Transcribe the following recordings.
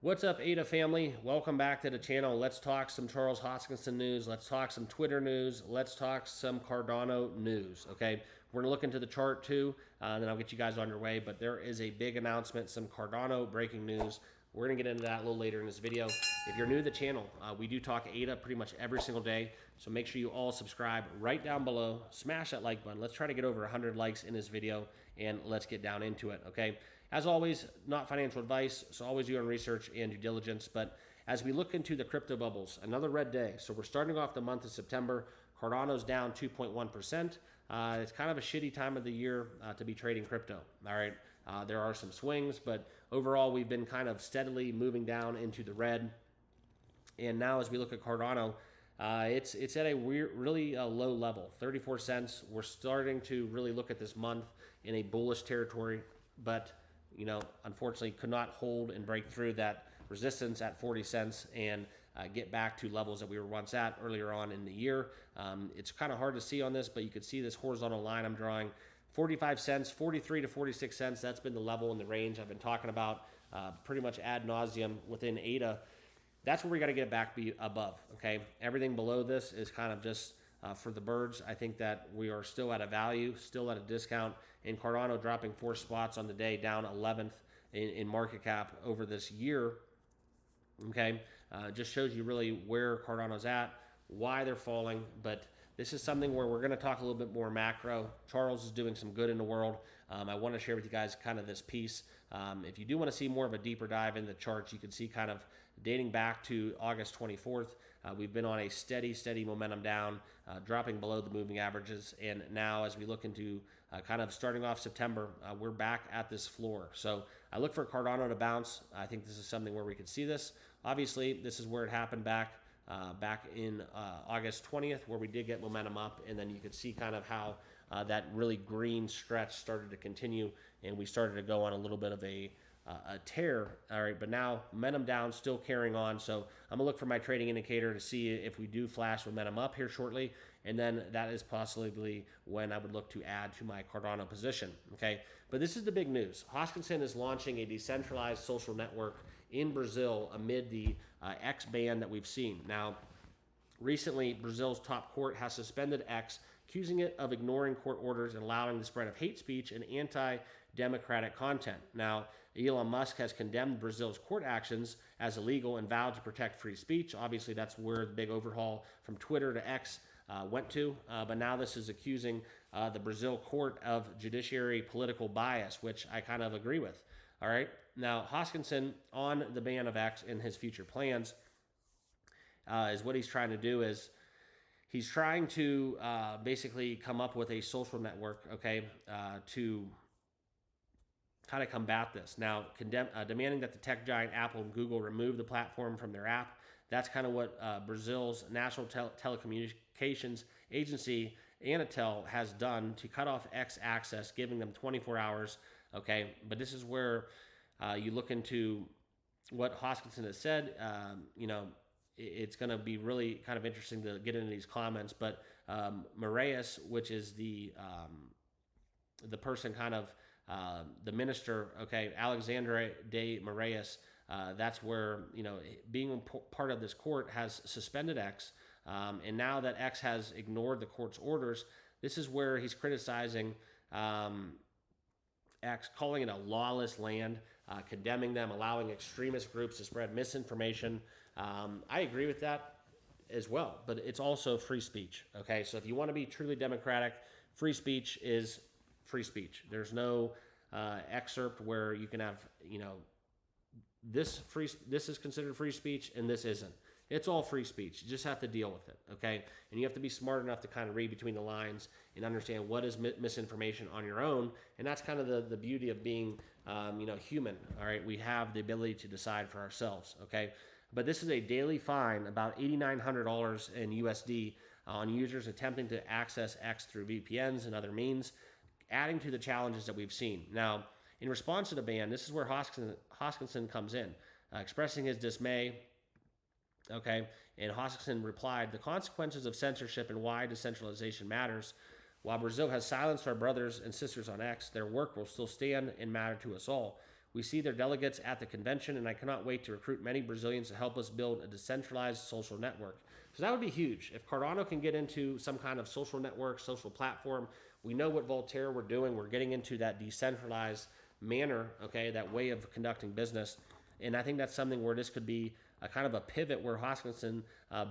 What's up, ADA family? Welcome back to the channel. Let's talk some Charles Hoskinson news. Let's talk some Twitter news. Let's talk some Cardano news, okay? We're gonna look into the chart too, and then I'll get you guys on your way, but there is a big announcement, some Cardano breaking news. We're gonna get into that a little later in this video. If you're new to the channel, we do talk ADA pretty much every single day, so make sure you all subscribe right down below. Smash that like button. Let's try to get over 100 likes in this video, and let's get down into it, okay? As always, not financial advice, so always do your own research and due diligence. But as we look into the crypto bubbles, another red day. So we're starting off the month of September. Cardano's down 2.1%. It's kind of a shitty time of the year to be trading crypto. All right, there are some swings, but overall we've been kind of steadily moving down into the red. And now as we look at Cardano, it's at a really low level, 34 cents. We're starting to really look at this month in a bullish territory, but unfortunately could not hold and break through that resistance at 40 cents and get back to levels that we were once at earlier on in the year. It's kind of hard to see on this, but you can see this horizontal line I'm drawing. 45 cents, 43 to 46 cents. That's been the level and the range I've been talking about pretty much ad nauseum within ADA. That's where we got to get it back be above, okay? Everything below this is kind of just for the birds. I think that we are still at a value, still at a discount. In Cardano dropping 4 spots on the day, down 11th in market cap over this year, okay? Just shows you really where Cardano's at, why they're falling, but this is something where we're going to talk a little bit more macro. Charles is doing some good in the world. I want to share with you guys kind of this piece. If you do want to see more of a deeper dive in the charts, you can see kind of dating back to August 24th. We've been on a steady momentum down, dropping below the moving averages. And now as we look into kind of starting off September, we're back at this floor. So I look for Cardano to bounce. I think this is something where we could see this. Obviously, this is where it happened back in August 20th, where we did get momentum up, and then you could see kind of how that really green stretch started to continue, and we started to go on a little bit of a tear. All right, but now momentum down, still carrying on. So I'm gonna look for my trading indicator to see if we do flash momentum up here shortly, and then that is possibly when I would look to add to my Cardano position. Okay, but this is the big news. Hoskinson is launching a decentralized social network in Brazil amid the X ban that we've seen. Now, recently, Brazil's top court has suspended X, accusing it of ignoring court orders and allowing the spread of hate speech and anti-democratic content. Now, Elon Musk has condemned Brazil's court actions as illegal and vowed to protect free speech. Obviously, that's where the big overhaul from Twitter to X went to. But now this is accusing the Brazil court of judiciary political bias, which I kind of agree with. All right. Now, Hoskinson, on the ban of X in his future plans, is what he's trying to do is he's trying to basically come up with a social network, okay, to kind of combat this. Now, demanding that the tech giant Apple and Google remove the platform from their app. That's kind of what Brazil's National Telecommunications Agency, Anatel, has done to cut off X access, giving them 24 hours, okay? But this is where you look into what Hoskinson has said. It's going to be really kind of interesting to get into these comments. But Moraes, which is the person kind of the minister, okay, Alexandre de Moraes, that's where, being part of this court has suspended X. And now that X has ignored the court's orders, this is where he's criticizing X, calling it a lawless land, condemning them, allowing extremist groups to spread misinformation. I agree with that as well, but it's also free speech, okay? So if you want to be truly democratic, free speech is free speech. There's no excerpt where you can have, this is considered free speech and this isn't. It's all free speech. You just have to deal with it, okay? And you have to be smart enough to kind of read between the lines and understand what is misinformation on your own. And that's kind of the beauty of being, human, all right? We have the ability to decide for ourselves, okay? But this is a daily fine, about $8,900 in USD on users attempting to access X through VPNs and other means, adding to the challenges that we've seen. Now, in response to the ban, this is where Hoskinson comes in, expressing his dismay. Okay, and Hoskinson replied, "The consequences of censorship and why decentralization matters. While Brazil has silenced our brothers and sisters on X, their work will still stand and matter to us all. We see their delegates at the convention, and I cannot wait to recruit many Brazilians to help us build a decentralized social network. So that would be huge. If Cardano can get into some kind of social network, social platform, we know what Voltaire we're doing. We're getting into that decentralized manner, okay, that way of conducting business. And I think that's something where this could be a kind of a pivot where Hoskinson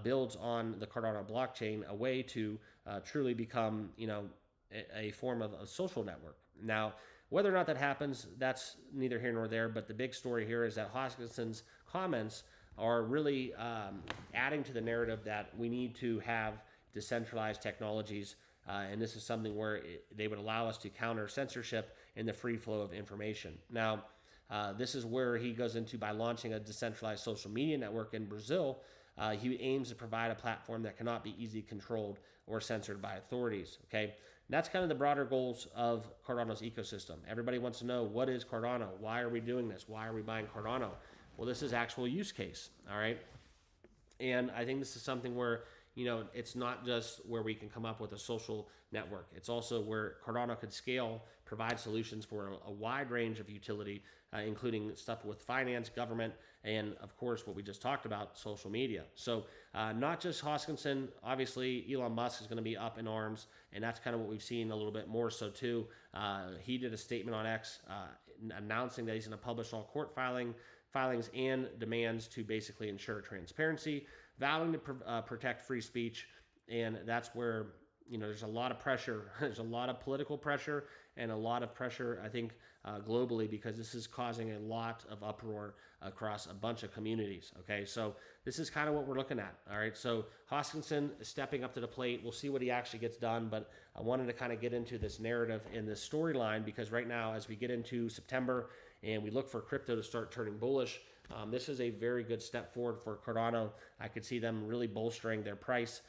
builds on the Cardano blockchain, a way to truly become, a form of a social network. Now, whether or not that happens, that's neither here nor there. But the big story here is that Hoskinson's comments are really adding to the narrative that we need to have decentralized technologies. And this is something where they would allow us to counter censorship and the free flow of information. Now, this is where he goes into by launching a decentralized social media network in Brazil. He aims to provide a platform that cannot be easily controlled or censored by authorities. Okay, and that's kind of the broader goals of Cardano's ecosystem. Everybody wants to know, what is Cardano? Why are we doing this? Why are we buying Cardano? Well, this is actual use case. All right, and I think this is something where it's not just where we can come up with a social network. It's also where Cardano could scale, provide solutions for a wide range of utility, including stuff with finance, government, and of course, what we just talked about, social media. So not just Hoskinson, obviously Elon Musk is going to be up in arms, and that's kind of what we've seen a little bit more so too. He did a statement on X announcing that he's going to publish all court filings and demands to basically ensure transparency, vowing to protect free speech. And that's where there's a lot of pressure. There's a lot of political pressure and a lot of pressure, I think, globally, because this is causing a lot of uproar across a bunch of communities. Okay, so this is kind of what we're looking at. All right, so Hoskinson is stepping up to the plate. We'll see what he actually gets done, but I wanted to kind of get into this narrative and this storyline, because right now, as we get into September and we look for crypto to start turning bullish, this is a very good step forward for Cardano. I could see them really bolstering their price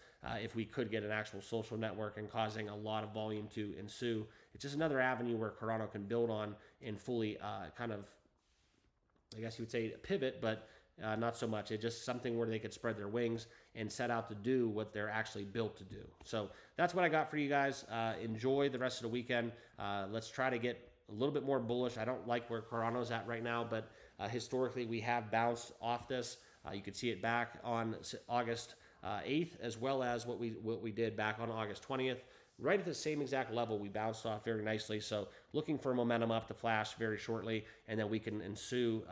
if we could get an actual social network and causing a lot of volume to ensue. It's just another avenue where Cardano can build on and fully kind of, I guess you would say, pivot, but not so much. It's just something where they could spread their wings and set out to do what they're actually built to do. So that's what I got for you guys. Enjoy the rest of the weekend. Let's try to get a little bit more bullish. I don't like where Cardano's at right now, but historically we have bounced off this. You could see it back on August 8th, as well as what we did back on August 20th. Right at the same exact level, we bounced off very nicely. So looking for momentum up to flash very shortly, and then we can ensue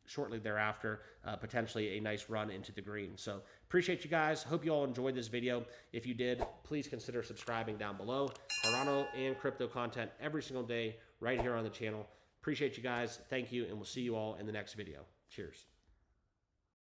shortly thereafter, potentially a nice run into the green. So appreciate you guys. Hope you all enjoyed this video. If you did, please consider subscribing down below. Cardano and crypto content every single day right here on the channel. Appreciate you guys. Thank you, and we'll see you all in the next video. Cheers.